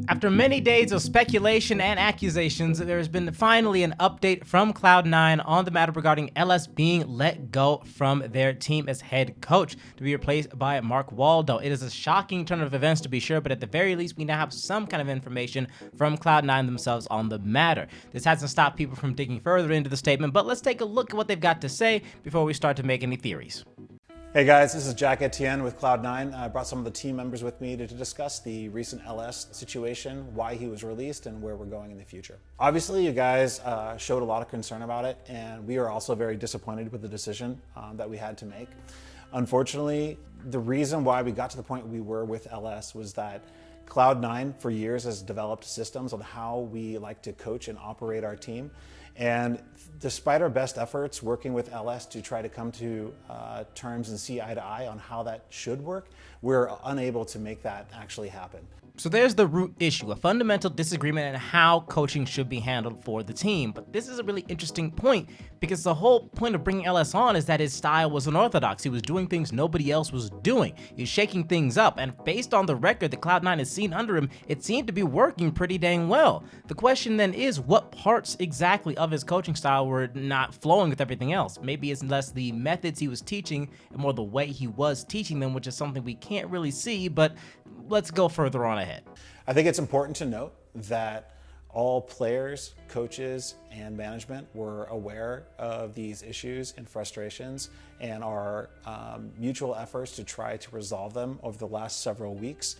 After many days of speculation and accusations, there has been finally an update from Cloud9 on the matter regarding LS being let go from their team as head coach to be replaced by Mark Waldo. It is a shocking turn of events to be sure, but at the very least, we now have some kind of information from Cloud9 themselves on the matter. This hasn't stopped people from digging further into the statement, but let's take a look at what they've got to say before we start to make any theories. Hey guys, this is Jack Etienne with Cloud9. I brought some of the team members with me to discuss the recent LS situation, why he was released, and where we're going in the future. Obviously, you guys showed a lot of concern about it, and we are also very disappointed with the decision that we had to make. Unfortunately, the reason why we got to the point we were with LS was that Cloud9 for years has developed systems on how we like to coach and operate our team. And despite our best efforts working with LS to try to come to terms and see eye to eye on how that should work, we're unable to make that actually happen. So there's the root issue, a fundamental disagreement on how coaching should be handled for the team. But this is a really interesting point because the whole point of bringing LS on is that his style was unorthodox. He was doing things nobody else was doing. He's shaking things up. And based on the record that Cloud9 has seen under him, it seemed to be working pretty dang well. The question then is, what parts exactly of his coaching style were not flowing with everything else? Maybe it's less the methods he was teaching and more the way he was teaching them, which is something we can't really see, but let's go further on ahead. I think it's important to note that all players, coaches, and management were aware of these issues and frustrations and our mutual efforts to try to resolve them over the last several weeks.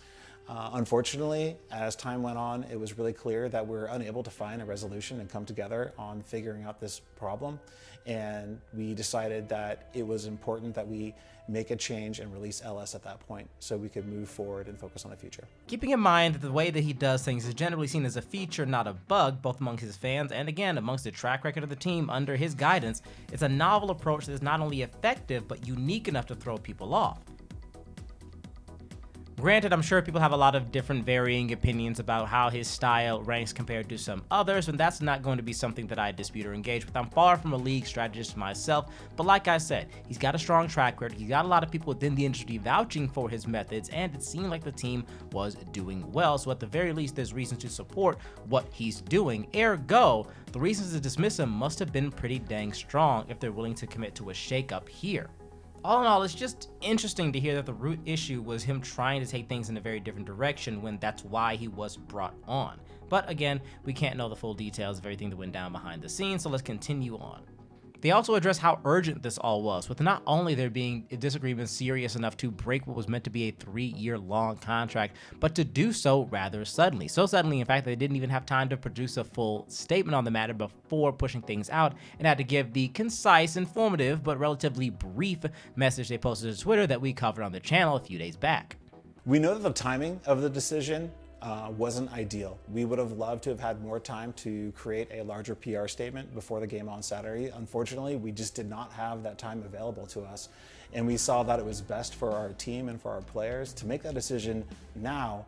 Unfortunately, as time went on, it was really clear that we were unable to find a resolution and come together on figuring out this problem. And we decided that it was important that we make a change and release LS at that point so we could move forward and focus on the future. Keeping in mind that the way that he does things is generally seen as a feature, not a bug, both among his fans and again amongst the track record of the team under his guidance, it's a novel approach that is not only effective but unique enough to throw people off. Granted, I'm sure people have a lot of different varying opinions about how his style ranks compared to some others, and that's not going to be something that I dispute or engage with. I'm far from a league strategist myself, but like I said, he's got a strong track record, he's got a lot of people within the industry vouching for his methods, and it seemed like the team was doing well, so at the very least, there's reason to support what he's doing. Ergo, the reasons to dismiss him must have been pretty dang strong if they're willing to commit to a shakeup here. All in all, it's just interesting to hear that the root issue was him trying to take things in a very different direction when that's why he was brought on. But again, we can't know the full details of everything that went down behind the scenes, so let's continue on. They also address how urgent this all was, with not only there being a disagreement serious enough to break what was meant to be a 3-year-long contract, but to do so rather suddenly. So suddenly, in fact, they didn't even have time to produce a full statement on the matter before pushing things out, and had to give the concise, informative, but relatively brief message they posted to Twitter that we covered on the channel a few days back. We know that the timing of the decision wasn't ideal. We would have loved to have had more time to create a larger PR statement before the game on Saturday. Unfortunately, we just did not have that time available to us. And we saw that it was best for our team and for our players to make that decision now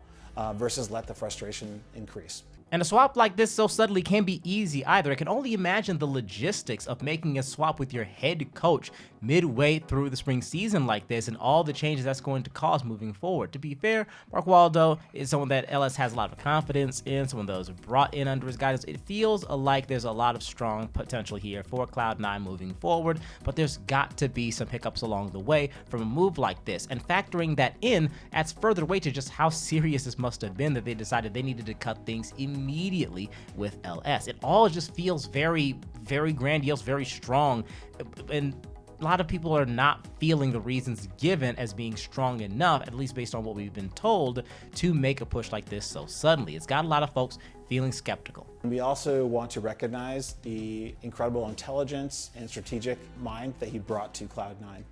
versus let the frustration increase. And a swap like this so suddenly can't be easy either. I can only imagine the logistics of making a swap with your head coach midway through the spring season like this and all the changes that's going to cause moving forward. To be fair, Mark Waldo is someone that LS has a lot of confidence in, someone that was brought in under his guidance. It feels like there's a lot of strong potential here for Cloud9 moving forward, but there's got to be some hiccups along the way from a move like this. And factoring that in adds further weight to just how serious this must have been that they decided they needed to cut things immediately with LS. It all just feels very, very grandiose, very strong, and a lot of people are not feeling the reasons given as being strong enough, at least based on what we've been told, to make a push like this so suddenly. It's got a lot of folks feeling skeptical. We also want to recognize the incredible intelligence and strategic mind that he brought to Cloud9.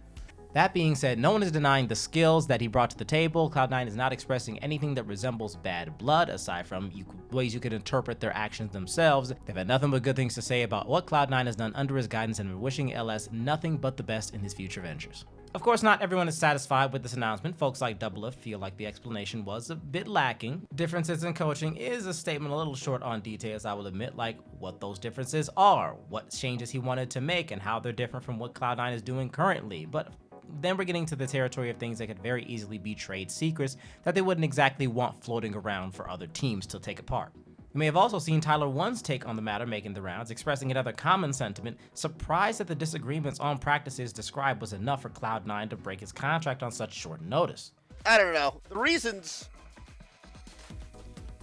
That being said, no one is denying the skills that he brought to the table. Cloud9 is not expressing anything that resembles bad blood, aside from ways you could interpret their actions themselves. They've had nothing but good things to say about what Cloud9 has done under his guidance and are wishing LS nothing but the best in his future ventures. Of course, not everyone is satisfied with this announcement. Folks like Double F feel like the explanation was a bit lacking. Differences in coaching is a statement a little short on details, I will admit, like what those differences are, what changes he wanted to make, and how they're different from what Cloud9 is doing currently. But then we're getting to the territory of things that could very easily be trade secrets that they wouldn't exactly want floating around for other teams to take apart. You may have also seen Tyler 1's take on the matter making the rounds, expressing another common sentiment, surprised that the disagreements on practices described was enough for Cloud9 to break his contract on such short notice. I don't know. The reasons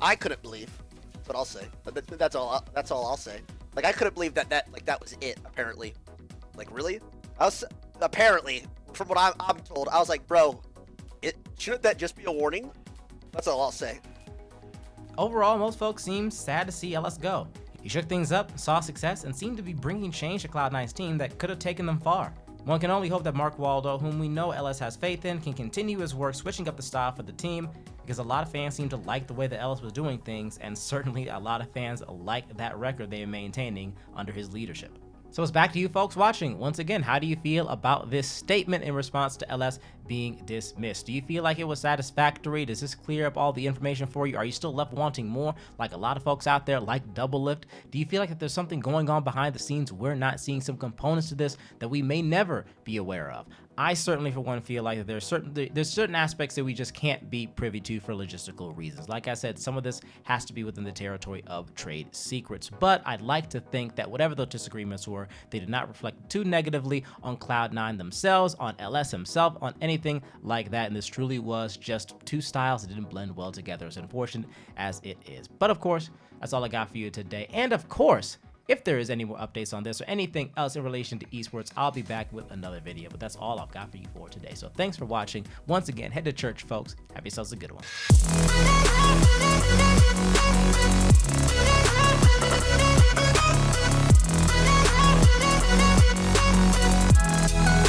I couldn't believe, that's what I'll say. That's all I'll say. Like, I couldn't believe that was it, apparently. Like, really? Apparently, from what I'm told, I was like, bro, shouldn't that just be a warning? That's all I'll say. Overall, most folks seem sad to see LS go. He shook things up, saw success, and seemed to be bringing change to Cloud9's team that could have taken them far. One can only hope that Mark Waldo, whom we know LS has faith in, can continue his work switching up the style for the team, because a lot of fans seem to like the way that LS was doing things, and certainly a lot of fans like that record they are maintaining under his leadership. So it's back to you folks watching. Once again, how do you feel about this statement in response to LS being dismissed? Do you feel like it was satisfactory? Does this clear up all the information for you? Are you still left wanting more, like a lot of folks out there like Double Lift? Do you feel like that there's something going on behind the scenes we're not seeing, some components to this that we may never be aware of? I certainly, for one, feel like there's certain aspects that we just can't be privy to for logistical reasons. Like I said, some of this has to be within the territory of trade secrets. But I'd like to think that whatever those disagreements were, they did not reflect too negatively on Cloud9 themselves, on LS himself, on anything like that. And this truly was just two styles that didn't blend well together, as unfortunate as it is. But of course, that's all I got for you today. And of course, if there is any more updates on this or anything else in relation to esports, I'll be back with another video, but that's all I've got for you for today. So thanks for watching. Once again, head to church, folks. Have yourselves a good one.